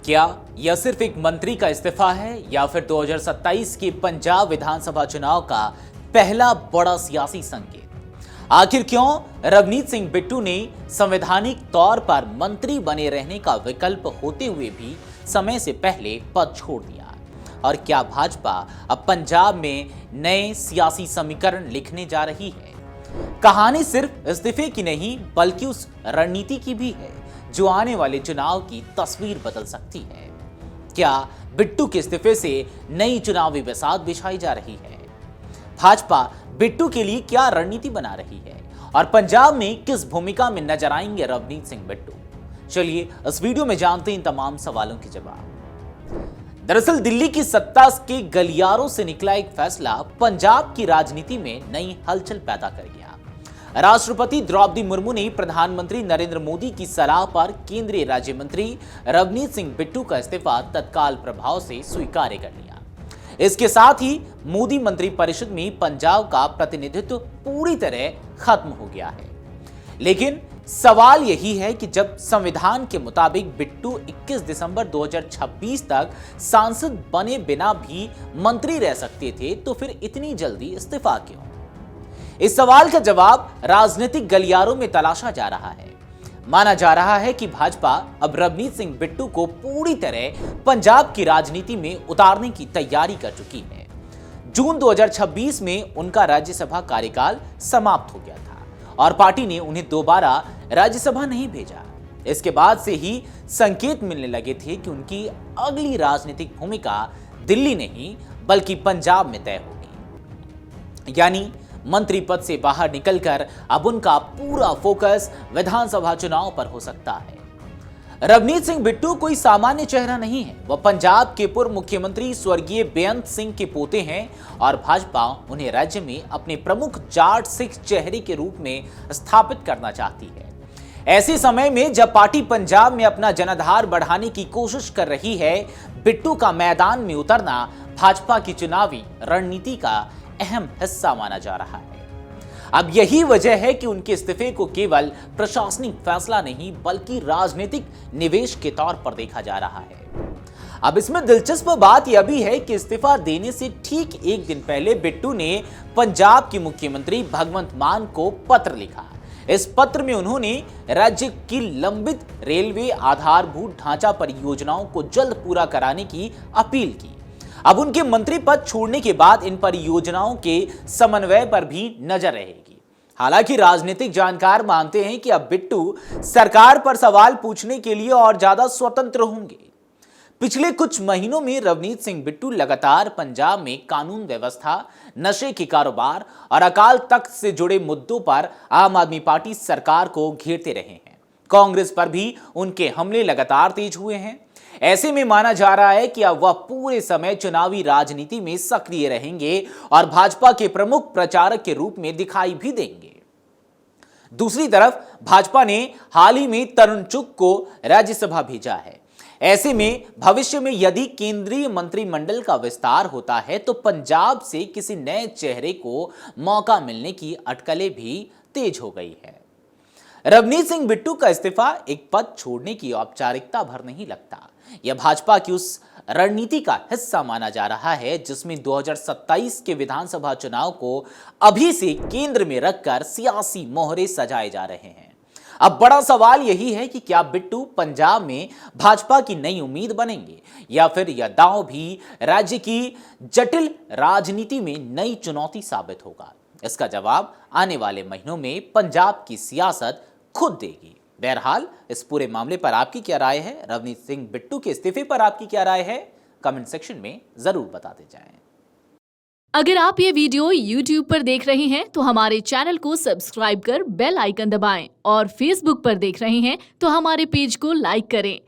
क्या यह सिर्फ एक मंत्री का इस्तीफा है या फिर 2027 के पंजाब विधानसभा चुनाव का पहला बड़ा सियासी संकेत? आखिर क्यों रवनीत सिंह बिट्टू ने संवैधानिक तौर पर मंत्री बने रहने का विकल्प होते हुए भी समय से पहले पद छोड़ दिया? और क्या भाजपा अब पंजाब में नए सियासी समीकरण लिखने जा रही है? कहानी सिर्फ इस्तीफे की नहीं बल्कि उस रणनीति की भी है जो आने वाले चुनाव की तस्वीर बदल सकती है। क्या बिट्टू के इस्तीफे से नई चुनावी बसात बिछाई जा रही है? भाजपा बिट्टू के लिए क्या रणनीति बना रही है और पंजाब में किस भूमिका में नजर आएंगे रवनीत सिंह बिट्टू? चलिए इस वीडियो में जानते हैं इन तमाम सवालों के जवाब। दरअसल दिल्ली की सत्ता के गलियारों से निकला एक फैसला पंजाब की राजनीति में नई हलचल पैदा कर गया। राष्ट्रपति द्रौपदी मुर्मू ने प्रधानमंत्री नरेंद्र मोदी की सलाह पर केंद्रीय राज्य मंत्री रवनीत सिंह बिट्टू का इस्तीफा तत्काल प्रभाव से स्वीकार कर लिया। इसके साथ ही मोदी मंत्रिपरिषद में पंजाब का प्रतिनिधित्व पूरी तरह खत्म हो गया है। लेकिन सवाल यही है कि जब संविधान के मुताबिक बिट्टू 21 दिसंबर 2026 तक सांसद बने बिना भी मंत्री रह सकते थे, तो फिर इतनी जल्दी इस्तीफा क्यों? इस सवाल का जवाब राजनीतिक गलियारों में तलाशा जा रहा है। माना जा रहा है कि भाजपा अब रवनीत सिंह बिट्टू को पूरी तरह पंजाब की राजनीति में उतारने की तैयारी कर चुकी है। जून 2026 में उनका राज्यसभा कार्यकाल समाप्त हो गया था और पार्टी ने उन्हें दोबारा राज्यसभा नहीं भेजा। इसके बाद से ही संकेत मिलने लगे थे कि उनकी अगली राजनीतिक भूमिका दिल्ली नहीं बल्कि पंजाब में तय होगी। यानी मंत्री पद से बाहर निकलकर अब उनका पूरा फोकस विधानसभा चुनाव पर हो सकता है। रवनीत सिंह बिट्टू कोई सामान्य चेहरा नहीं है। वह पंजाब के पूर्व मुख्यमंत्री स्वर्गीय बेअंत सिंह के पोते हैं और भाजपा उन्हें राज्य में अपने प्रमुख जाट सिख चेहरे के रूप में स्थापित करना चाहती है। ऐसे समय में जब पार्टी पंजाब में अपना जनाधार बढ़ाने की कोशिश कर रही है, बिट्टू का मैदान में उतरना भाजपा की चुनावी रणनीति का अहम हिस्सा माना जा रहा है। अब यही वजह है कि उनके इस्तीफे को केवल प्रशासनिक फैसला नहीं बल्कि राजनीतिक निवेश के तौर पर देखा जा रहा है। अब इसमें दिलचस्प बात यह भी है कि इस्तीफा देने से ठीक एक दिन पहले बिट्टू ने पंजाब के मुख्यमंत्री भगवंत मान को पत्र लिखा। इस पत्र में उन्होंने राज्य की लंबित रेलवे आधारभूत ढांचा परियोजनाओं को जल्द पूरा कराने की अपील की। अब उनके मंत्री पद छोड़ने के बाद इन परियोजनाओं के समन्वय पर भी नजर रहेगी। हालांकि राजनीतिक जानकार मानते हैं कि अब बिट्टू सरकार पर सवाल पूछने के लिए और ज्यादा स्वतंत्र होंगे। पिछले कुछ महीनों में रवनीत सिंह बिट्टू लगातार पंजाब में कानून व्यवस्था, नशे के कारोबार और अकाल तख्त से जुड़े मुद्दों पर आम आदमी पार्टी सरकार को घेरते रहे हैं। कांग्रेस पर भी उनके हमले लगातार तेज हुए हैं। ऐसे में माना जा रहा है कि अब वह पूरे समय चुनावी राजनीति में सक्रिय रहेंगे और भाजपा के प्रमुख प्रचारक के रूप में दिखाई भी देंगे। दूसरी तरफ भाजपा ने हाल ही में तरुण चुग को राज्यसभा भेजा है। ऐसे में भविष्य में यदि केंद्रीय मंत्रिमंडल का विस्तार होता है तो पंजाब से किसी नए चेहरे को मौका मिलने की अटकलें भी तेज हो गई है। रवनीत सिंह बिट्टू का इस्तीफा एक पद छोड़ने की औपचारिकता भर नहीं लगता। यह भाजपा की उस रणनीति का हिस्सा माना जा रहा है जिसमें 2027 के विधानसभा चुनाव को अभी से केंद्र में रखकर सियासी मोहरे सजाए जा रहे हैं। अब बड़ा सवाल यही है कि क्या बिट्टू पंजाब में भाजपा की नई उम्मीद बनेंगे या फिर यह दांव भी राज्य की जटिल राजनीति में नई चुनौती साबित होगा? इसका जवाब आने वाले महीनों में पंजाब की सियासत खुद देगी। बहरहाल इस पूरे मामले पर आपकी क्या राय है? रवनीत सिंह बिट्टू के इस्तीफे पर आपकी क्या राय है? कमेंट सेक्शन में जरूर बताते जाएं। अगर आप ये वीडियो YouTube पर देख रहे हैं तो हमारे चैनल को सब्सक्राइब कर बेल आइकन दबाएं और Facebook पर देख रहे हैं तो हमारे पेज को लाइक करें।